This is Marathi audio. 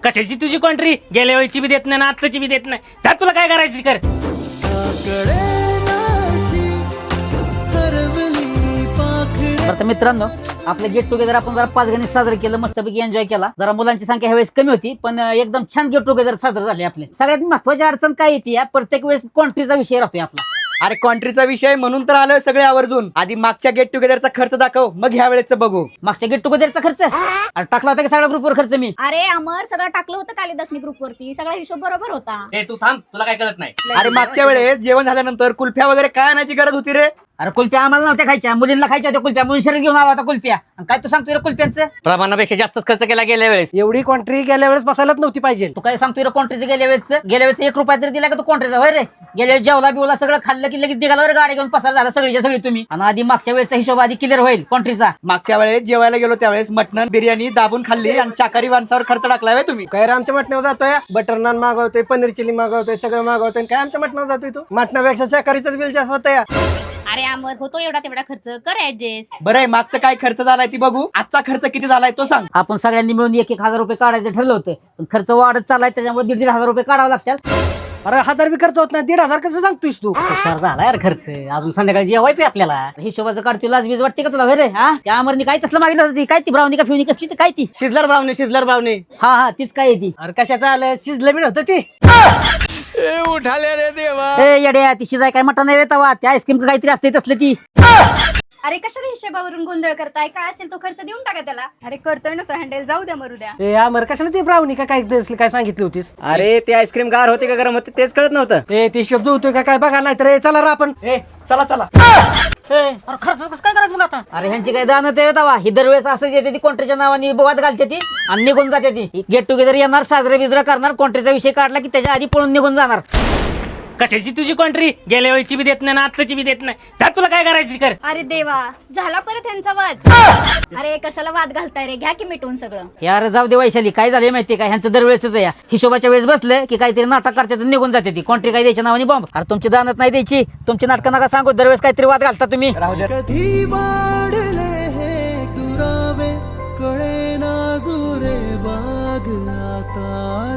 कशाची तुझी कॉन्ट्री? गेल्या वेळची बी देत नाही ना आत्ताची बी देत नाही. जा तुला काय करायचं ती कर. तर मित्रांनो, आपलं गेट टुगेदर आपण जरा 5 गणित साजरं केलं, मस्तपैकी एन्जॉय केला. जरा मुलांची संख्या ह्यावेळेस कमी होती, पण एकदम छान गेट टुगेदर साजरं झाले आपले. सगळ्यात महत्वाची अडचण काय येते, या प्रत्येक वेळेस कॉन्ट्रीचा विषय राहतोय आपला. अरे कॉन्ट्रीचा विषय म्हणून तर आलोय सगळे आवर्जून. आधी मागच्या गेट टुगेदरचा खर्च दाखव, मग ह्या वेळेचं बघू. मागच्या गेट टुगेदरचा खर्च अरे टाकला होता की सगळ्या ग्रुपवर खर्च मी? अरे अमर, सगळं टाकलं होतं कालिदासनी ग्रुपवरती, सगळा हिशोब बरोबर होता. तू थांब, तुला काय कळत नाही. अरे मागच्या वेळेस जेवण झाल्यानंतर कुल्फ्या वगैरे काय आणायची गरज होती रे? अरे कुल्प्या आम्हाला नव्हत्या खायच्या, मुलींना खायच्या होत्या कुल्प्या, म्हणून शरीर घेऊन आला होता कुल्प्या. आणि काय तू सांगतोय रे कुल्प्यांचं? प्रमाणापेक्षा जास्तच खर्च केला गेल्या वेळेस. एवढी कॉन्ट्री गेल्या वेळेस बसायलाच नव्हती पाहिजे. तू काय सांगतोय रे कॉन्ट्रीचं? गेल्या वेळेस 1 रुपया तरी दिला का तू कॉन्ट्रीचा? होय रे, गेल्या वेळेस जेवला बिवला सगळं खाल्लं की लगेच निघाला रे गाडी घेऊन, पसार झाला सगळीच्या सगळी तुम्ही. आणि आधी मागच्या वेळेचा हिशोब आधी क्लिअर होईल कॉन्ट्रीचा. मागच्या वेळेस जेवायला गेलो त्यावेळेस मटण बिर्याणी दाबून खाल्ली आणि शाकाहारी माणसावर खर्च टाकलाय तुम्ही. काय रे आमच्या मटणावर जातोय? बटर नान मागवतोय, पनीर चिली मागवतोय, सगळं मागवतोय. काय आमच्या मटणावर जातोय तू? मटणापेक्षा शाकाहारीच बिल जास्त होतं. अरे अमर, होतो एवढा तेवढा खर्च, कर ऍडजस्ट. बरं आहे, मागचा काय खर्च झालाय ती बघू. आजचा खर्च किती झालाय तो सांग. आपण सगळ्यांनी मिळून 1-1 हजार रुपये काढायचं ठरलं होतं, पण खर्च वाढत चाललाय, त्याच्यामुळे 1,500 हजार रुपये काढावे लागतात. अरे 1000 बी खर्च होत नाही, 1,500 कसं सांगतोयस तू? हुशार झाला यार खर्च. अजून संध्याकाळी जेवायचंय आपल्याला. हिशोबाचं काढतो, लाजबीज वाटते का तुला? होय रे, हा त्या अमरनी काय तसलं मागितलं होतं? काय ती ब्राउनी का फ्युनी कसली? ती काय ती शिजलर ब्राउनी. हा तीच काय ती? अरे कशाचं आलं? शिजलं बी नव्हतं ती. उठाले रे देवा. ए येड्या, ती शिजाय काय मटण नाही येतावा, त्या आईस्क्रीम काहीतरी असते तसलं ती. अरे कशाला हिशोबावरून गोंधळ करताय? काय असेल तो खर्च देऊन टाका त्याला. अरे करतोय ना तो हँडल, जाऊ द्या मरू द्या. ए आमर, कशाला ती ब्राउनी का काय सांगितली होतीस? अरे ते आईस्क्रीम गार होते का गरम होते तेच कळत नव्हतं. ए ते शब्द होतोय का काय बघा, नाही तर चला रा आपण. चला चला. अरे खर्च कसं काय करायचं मग आता? अरे ह्यांची काय दान ते येतावा, ही दरवेळेस असं येते ती कॉन्ट्रीच्या नावाने वाद घालते ती आणि निघून जाते ती. गेट टुगेदर येणार, साजरे बिजरा करणार, कॉन्ट्रीचा विषय काढला की त्याच्या आधी पळून निघून जाणार. कशाची तुझी कॉन्ट्री? गेल्या वेळची बी देत नाही ना आत्ताची बी देत नाही. जा तुला काय करायचं ती कर. अरे देवा, झाला परत ह्यांचा वाद. अरे कशाला वाद घालताय रे? घ्या की मिटवून सगळं. यार जाऊ दे वैशाली, काय झाले माहितीये का? ह्यांचं दरवेळेसच या हिशोबाच्या वेळेस बसलं की काहीतरी नाटक करतात आणि निघून जाते ती. कॉन्ट्री काय द्यायच्या नावाने बॉम्ब. अरे तुमची दानत नाही द्यायची, तुमची नाटकं नका सांगू, दरवेळेस काहीतरी वाद घालता तुम्ही. राहू दे. कधी वाढले हे दुरावे, कळे ना जुरे बाग आता